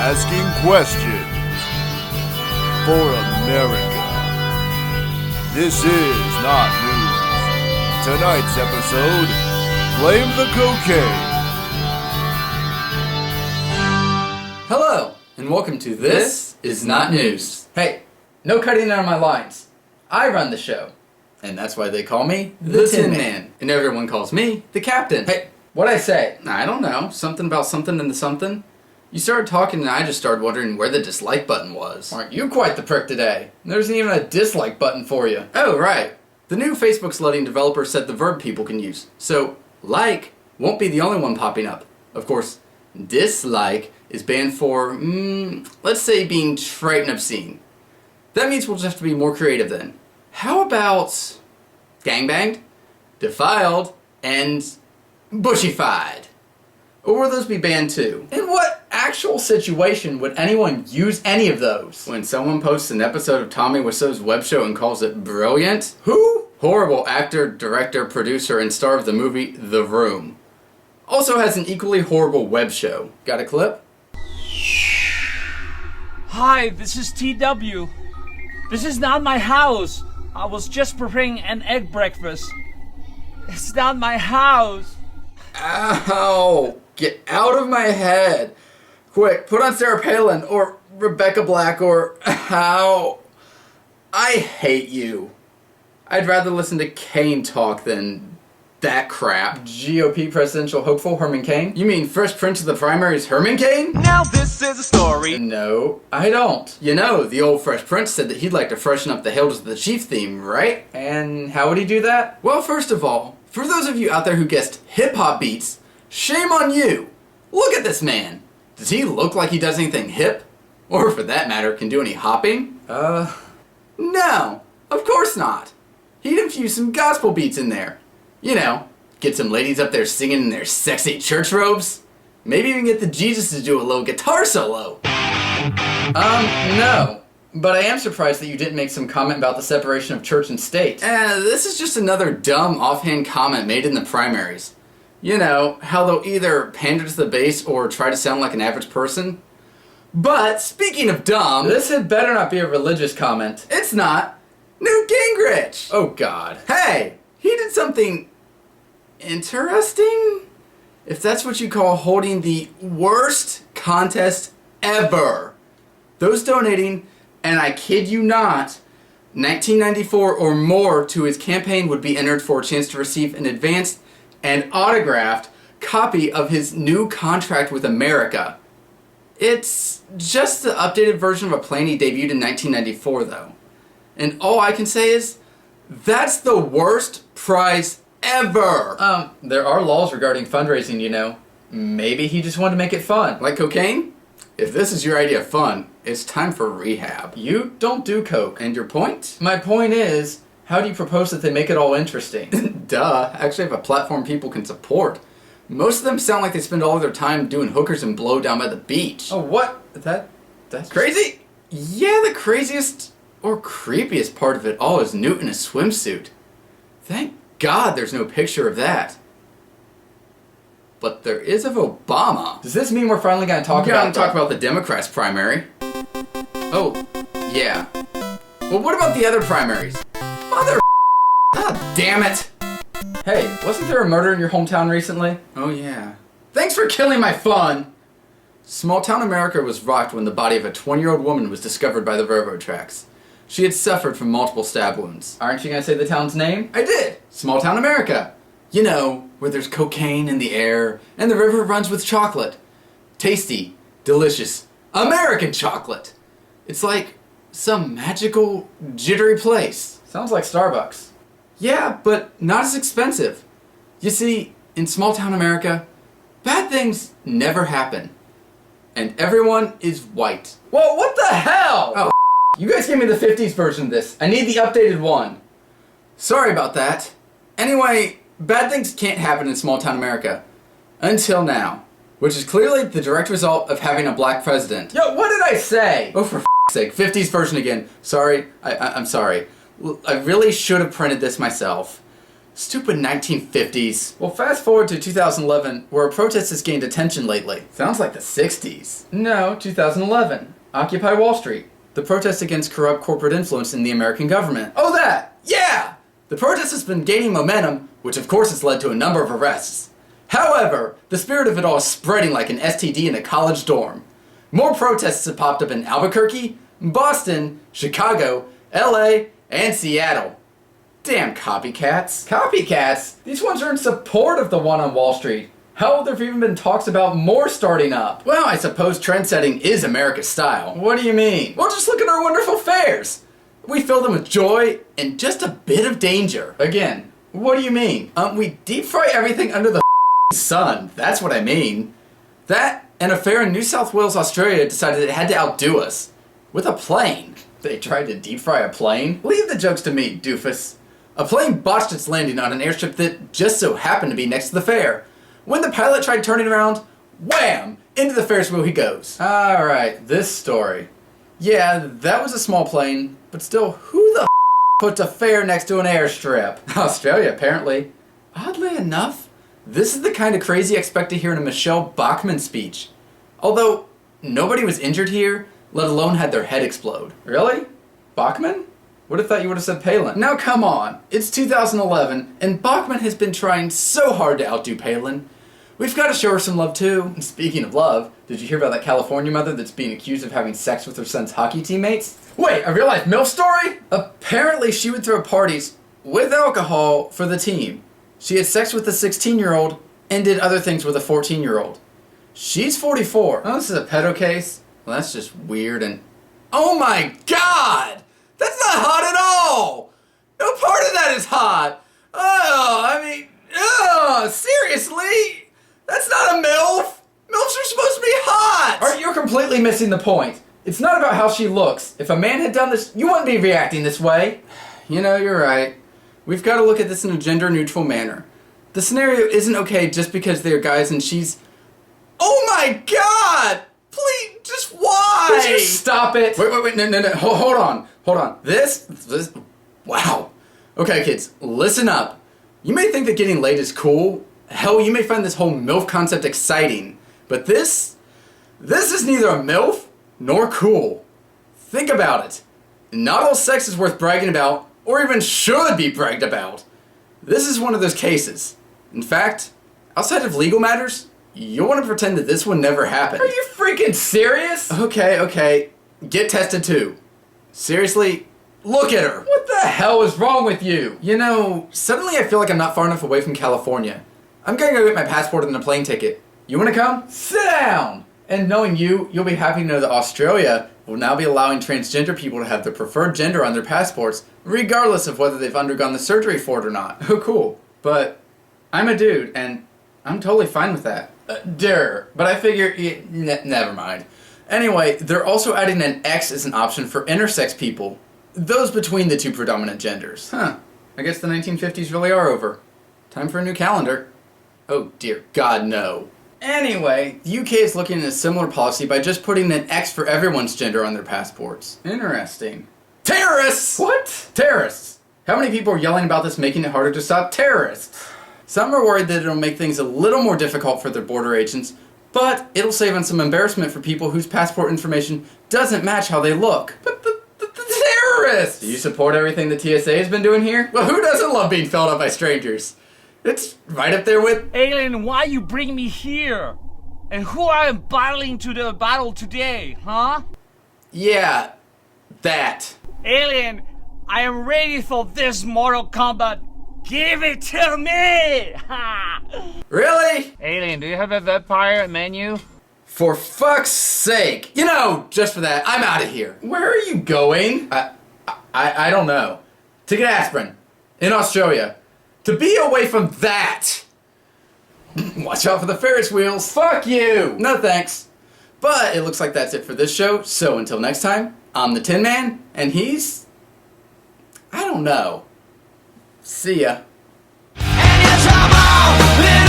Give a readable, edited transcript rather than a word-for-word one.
asking questions for America. This is not news. Tonight's episode, Blame the Cocaine. Hello, and welcome to This Is Not News. Hey, no cutting out of my lines. I run the show. And that's why they call me the Tin Man. And everyone calls me the Captain. Hey, what'd I say? I don't know. Something about something and the something. You started talking and I just started wondering where the dislike button was. Aren't you quite the prick today? There isn't even a dislike button for you. Oh, right. The new Facebook's letting developers set the verb people can use. So, like won't be the only one popping up. Of course, dislike is banned for, let's say being trite and obscene. That means we'll just have to be more creative then. How about gangbanged, defiled, and bushified? Or will those be banned too? In what actual situation would anyone use any of those? When someone posts an episode of Tommy Wiseau's web show and calls it brilliant? Who? Horrible actor, director, producer, and star of the movie The Room. Also has an equally horrible web show. Got a clip? Hi, this is TW. This is not my house. I was just preparing an egg breakfast. It's not my house. Ow! Get out of my head! Quick, put on Sarah Palin or Rebecca Black or... Ow! I hate you. I'd rather listen to Kane talk than that crap. GOP presidential hopeful Herman Cain? You mean Fresh Prince of the Primaries Herman Cain? Now this is a story. No, I don't. You know, the old Fresh Prince said that he'd like to freshen up the Hail to the Chief theme, right? And how would he do that? Well, first of all, for those of you out there who guessed hip-hop beats, shame on you! Look at this man! Does he look like he does anything hip? Or, for that matter, can do any hopping? No! Of course not! He'd infuse some gospel beats in there. You know, get some ladies up there singing in their sexy church robes. Maybe even get the Jesus to do a little guitar solo. No. But I am surprised that you didn't make some comment about the separation of church and state. This is just another dumb offhand comment made in the primaries. You know, how they'll either pander to the base or try to sound like an average person. But, speaking of dumb... This had better not be a religious comment. It's not. Newt Gingrich! Oh, God. Hey! He did something... interesting? If that's what you call holding the worst contest ever. Those donating, and I kid you not, $19.94 or more to his campaign would be entered for a chance to receive an advanced and autographed copy of his new contract with America. It's just the updated version of a plan he debuted in 1994, though. And all I can say is, that's the worst prize ever! There are laws regarding fundraising, you know. Maybe he just wanted to make it fun. Like cocaine? If this is your idea of fun, it's time for rehab. You don't do coke. And your point? My point is, how do you propose that they make it all interesting? Duh, I actually have a platform people can support. Most of them sound like they spend all of their time doing hookers and blow down by the beach. Oh, what? That's crazy? Yeah, the craziest or creepiest part of it all is Newt in a swimsuit. Thank God there's no picture of that. But there is of Obama. Does this mean we're finally going to talk about the Democrats' primary? Oh, yeah. Well, what about the other primaries? Mother Ah, damn it! Hey, wasn't there a murder in your hometown recently? Oh, yeah. Thanks for killing my fun! Small town America was rocked when the body of a 20-year-old woman was discovered by the railroad tracks. She had suffered from multiple stab wounds. Aren't you going to say the town's name? I did! Small town America. You know, where there's cocaine in the air, and the river runs with chocolate. Tasty, delicious, American chocolate. It's like some magical, jittery place. Sounds like Starbucks. Yeah, but not as expensive. You see, in small town America, bad things never happen. And everyone is white. Whoa, what the hell? Oh, you guys gave me the 50s version of this. I need the updated one. Sorry about that. Anyway, bad things can't happen in small town America. Until now. Which is clearly the direct result of having a black president. Yo, what did I say? Oh, for sake. 50s version again. Sorry. I'm sorry. I really should have printed this myself. Stupid 1950s. Well, fast forward to 2011, where a protest has gained attention lately. Sounds like the 60s. No, 2011. Occupy Wall Street. The protest against corrupt corporate influence in the American government. Oh, that! Yeah! The protest has been gaining momentum, which of course has led to a number of arrests. However, the spirit of it all is spreading like an STD in a college dorm. More protests have popped up in Albuquerque, Boston, Chicago, LA, and Seattle. Damn copycats. Copycats? These ones are in support of the one on Wall Street. Hell, there have even been talks about more starting up. Well, I suppose trendsetting is America's style. What do you mean? Well, just look at our wonderful fairs. We fill them with joy and just a bit of danger. Again, what do you mean? We deep fry everything under the sun. That's what I mean. That and a fair in New South Wales, Australia decided it had to outdo us. With a plane. They tried to deep fry a plane? Leave the jokes to me, doofus. A plane botched its landing on an airstrip that just so happened to be next to the fair. When the pilot tried turning around, wham! Into the Ferris wheel he goes. Alright, this story. Yeah, that was a small plane, but still, who the puts a fair next to an airstrip? Australia, apparently. Oddly enough, this is the kind of crazy I expect to hear in a Michelle Bachmann speech. Although, nobody was injured here, let alone had their head explode. Really? Bachmann? Would have thought you would have said Palin. Now come on, it's 2011, and Bachmann has been trying so hard to outdo Palin. We've got to show her some love too. Speaking of love, did you hear about that California mother that's being accused of having sex with her son's hockey teammates? Wait, a real life MILF story? Apparently she would throw parties with alcohol for the team. She had sex with a 16-year-old and did other things with a 14-year-old. She's 44. Oh, this is a pedo case? Well, that's just weird and... Oh my god! That's not hot at all! No part of that is hot! Seriously? That's not a MILF! MILFs are supposed to be hot! Art, you're completely missing the point. It's not about how she looks. If a man had done this, you wouldn't be reacting this way. You know, you're right. We've got to look at this in a gender-neutral manner. The scenario isn't okay just because they're guys and she's... Oh my god! Please, just why? Would you stop it? Wait, no. Hold on. This, wow. Okay, kids, listen up. You may think that getting laid is cool. Hell, you may find this whole MILF concept exciting. But this is neither a MILF nor cool. Think about it. Not all sex is worth bragging about, or even should be bragged about. This is one of those cases. In fact, outside of legal matters, you'll want to pretend that this one never happened. Are you freaking serious? Okay. Get tested too. Seriously, look at her. What the hell is wrong with you? You know, suddenly I feel like I'm not far enough away from California. I'm gonna go get my passport and a plane ticket. You wanna come? Sit down! And knowing you, you'll be happy to know that Australia will now be allowing transgender people to have their preferred gender on their passports, regardless of whether they've undergone the surgery for it or not. Oh, cool. But I'm a dude, and I'm totally fine with that. But I figure... never mind. Anyway, they're also adding an X as an option for intersex people. Those between the two predominant genders. Huh. I guess the 1950s really are over. Time for a new calendar. Oh dear God, no. Anyway, the UK is looking at a similar policy by just putting an X for everyone's gender on their passports. Interesting. Terrorists! What? Terrorists. How many people are yelling about this making it harder to stop terrorists? Some are worried that it'll make things a little more difficult for their border agents, but it'll save on some embarrassment for people whose passport information doesn't match how they look. But the terrorists! Do you support everything the TSA has been doing here? Well, who doesn't love being filled up by strangers? It's right up there with... Alien, why you bring me here? And who I am battling to the battle today, huh? Yeah, that. Alien, I am ready for this Mortal Kombat. Give it to me! Really? Alien, do you have a vampire menu? For fuck's sake. You know, just for that, I'm out of here. Where are you going? I don't know. To get aspirin. In Australia. To be away from that. Watch out for the Ferris wheels. Fuck you! No thanks. But it looks like that's it for this show. So until next time, I'm the Tin Man, and he's... I don't know. See ya. And you're trouble.